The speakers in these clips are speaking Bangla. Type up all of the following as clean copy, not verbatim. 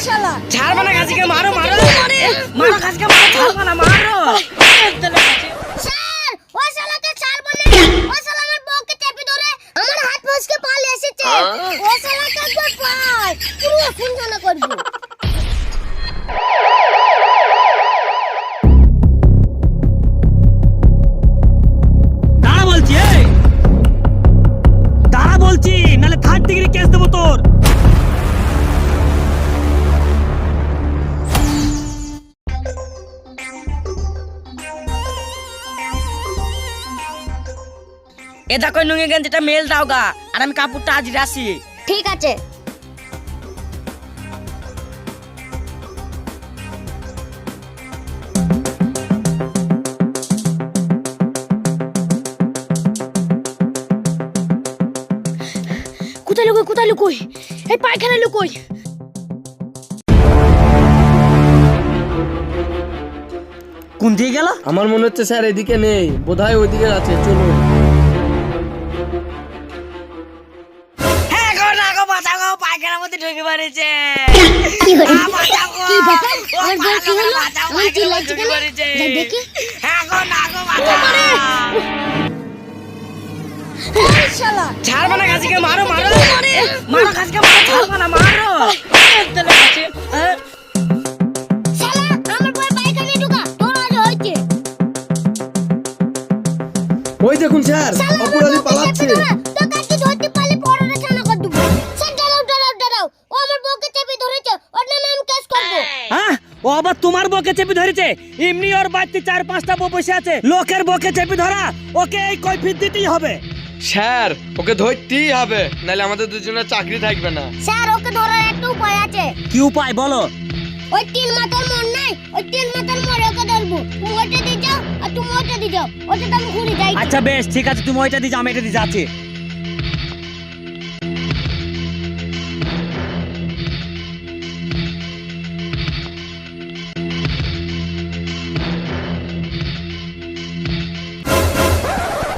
ছাড়বা না গাছকে, মারো মারো মারো গাছকে, মারো, ছাড়বা না, মারো। স্যার ওই শালাকে ছাড়বো না, ওই শালা আমার বউকে চেপে ধরে আমার হাত ফসকে পালিয়ে এসেছে। ওই শালাকে একবার পাই পুরো ফুনজানা করব। দাঁড়া বলছি, এই দাঁড়া বলছি, নালে 3rd ডিগ্রি কেস দেবো তোর। এ দেখো নুঙ্গি গেঞ্জিটা মেল দাও গা, আর আমি কাপড়টা আজ রাখি। ঠিক আছে। কোথায় লুকোই এই পায়খানা লুকোই। কোন দিকে গেল? আমার মনে হচ্ছে স্যার এদিকে নেই, বোধহয় ওইদিকে আছে, চলো। হ্যাঁ গো, না গো, বাঁচাও গো, পায়খানার মধ্যে ঢুকে পড়েছে। কি হলো? বাঁচাও গো। কি ব্যাপার? ও আমার বউ কি হলো? বাঁচাও, আমি পায়খানার চিল্লাচ্ছি মধ্যে কেন? ঢুকে পড়েছে। যাই দেখি। হ্যাঁ গো, না গো, বাঁচাও। এই শালা ছাড়বা না গাছকে, মারো মারো মারো গাছকে, মারো, ছাড়বা না, মারো। শালা আমার বউ পায়খানায় ঢুকা তোর আজ হইছে। ওই দেখুন স্যার, শালা আমার অপরাধী বউকে পালাচ্ছে। চেপে ধরা, তোকে কি ধরতে পারলে পরনে ছানা করে দেব। স্যার দাঁড়াও, ও আমার বউকে চেপে ধরেছে, ওর নামে আমি কেস করব। হ্যাঁ, ও আবার তোমার বউকে চেপে ধরেছে? এমনি ওর বাড়িতে 4-5টা বউ বসে আছে, লোকের বউকে চেপে ধরা, ওকে এই কৈফিয়ত দিতেই হবে। স্যার ওকে ধরতেই হবে, নাহলে আমাদের দুজনের চাকরি থাকবে না। স্যার ওকে ধরার একটা উপায় আছে। কি উপায় বলো? ওই 3 মাথার মোড় নাই, ওই 3 মাথার মোড়ে ওকে ধরবো। তুমি ওইটা দিয়ে যাও আর তুমি ওইটা দিয়ে যাও, ওইটা তো আমি ঘুরে যাই। আচ্ছা বেশ, ঠিক আছে, তুমি ওইটা দিয়ে যাও, আমি এটা দিয়ে যাচ্ছি।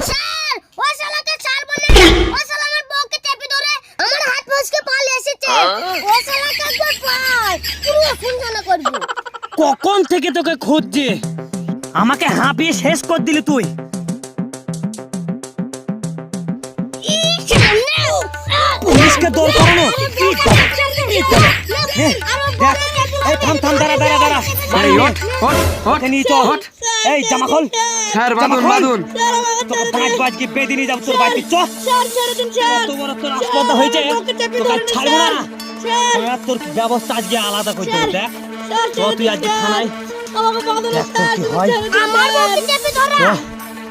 স্যার ওই শালাকে ছাড়বো না, ওই শালা আমার বউকে চেপে ধরে আমার হাত ফসকে পালিয়ে এসেছে। ওই শালাকে একবার পাই পুরো ফুনজানা করব। কখন থেকে তোকে খুঁজছি, আমাকে হাঁপিয়ে শেষ করে দিলি তুই। পুলিশকে দৌড় করানো দাঁড়া দাঁড়া দাঁড়া, আরে হট হট হট নিয়ে চল। এই জামা খোল, স্যার, বাঁধুন বাঁধুন। তোকে বাজকে বেঁধে নিয়ে যাবো তোর বাড়িতে। চ, কত বড় তোর আসপর্দা হয়েছে, তোকে আর ছাড়বো না। আর তোর ব্যবস্থা আজকে আলাদা করতে হবে। দেখ চ, তুই আজকে থানায় দেখ তোর কি হয়। আমার বউকে চেপে ধরা,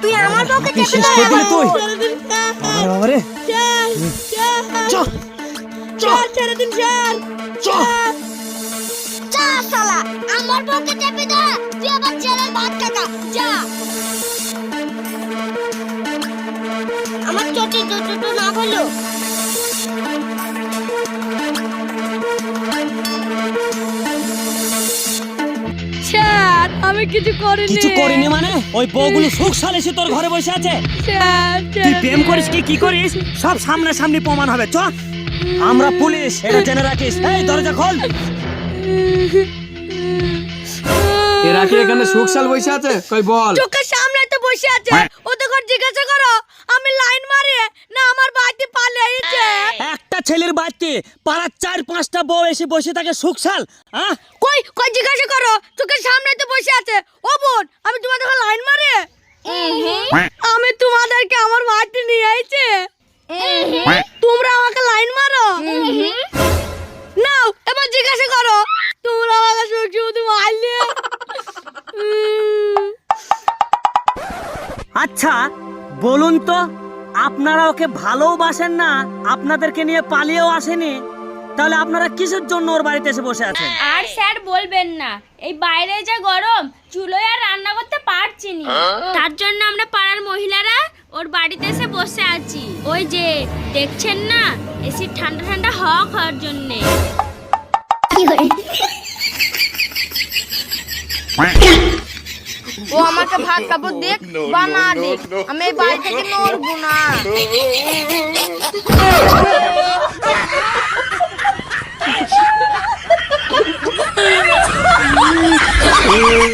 তুই আমার বউকে তুই চেপে শেষ করে দিলি তুই। ধরা। বাবারে চ চ চ। যা শালা আমার বউকে চেপে ধরা, তুই আবার ছেলের ভাত কাকা যা। আমার চটি দুটো না হলো। স্যার আমি কিছু করিনি। কিছু করিনি মানে? ওই বউগুলো সুখ সালিশে তোর ঘরে বসে আছে। স্যার তুই প্রেম করিস কি করিস সব সামনাসামনি প্রমাণ হবে। চ, আমরা পুলিশ, এটা জেনে রাখিস। এই দরজা খোল। এরা কি এখানে সুখশাল বসে আছে? কই বল। চোখের সামনে তো বসে আছে, ওদের ঘর জিজ্ঞাসা করো আমি লাইন মারি না আমার বাড়িতে পালিয়েছে। একটা ছেলের বাড়িতে পাড়ার 4-5টা বউ এসে বসে থাকে সুখশাল? হ্যাঁ, কই কই জিজ্ঞাসা করো, চোখের সামনে তো বসে আছে। ও বোন আমি তোমাদের ঘর লাইন মারি, আমি তোমাদেরকে আমার বাড়িতে নিয়ে আইছে, তোমরা আমাকে লাইন মারো। নাও এবার জিজ্ঞাসা করো, তোমরা আমাকে শুধু মারলে। আচ্ছা বলুন তো, আপনারা ওকে ভালোবাসেন না, আপনাদেরকে নিয়ে পালিয়েও আসেনি, তাহলে আপনারা কিসের জন্য ওর বাড়িতে এসে বসে আছেন? আর স্যার বলবেন না, এই বাইরে যা গরম, চুলোয় আর রান্না করতে পারছি না, তার জন্য আমরা পাড়ার মহিলারা ওর বাড়িতে এসে বসে আছি। ওই যে দেখছেন না, এসি ঠান্ডা ঠান্ডা হাওয়া খাওয়ার জন্য। ও আমাকে ভাত কাপড় দিক বা না দিক, আমি এই বাড়ি থেকে নড়বো না।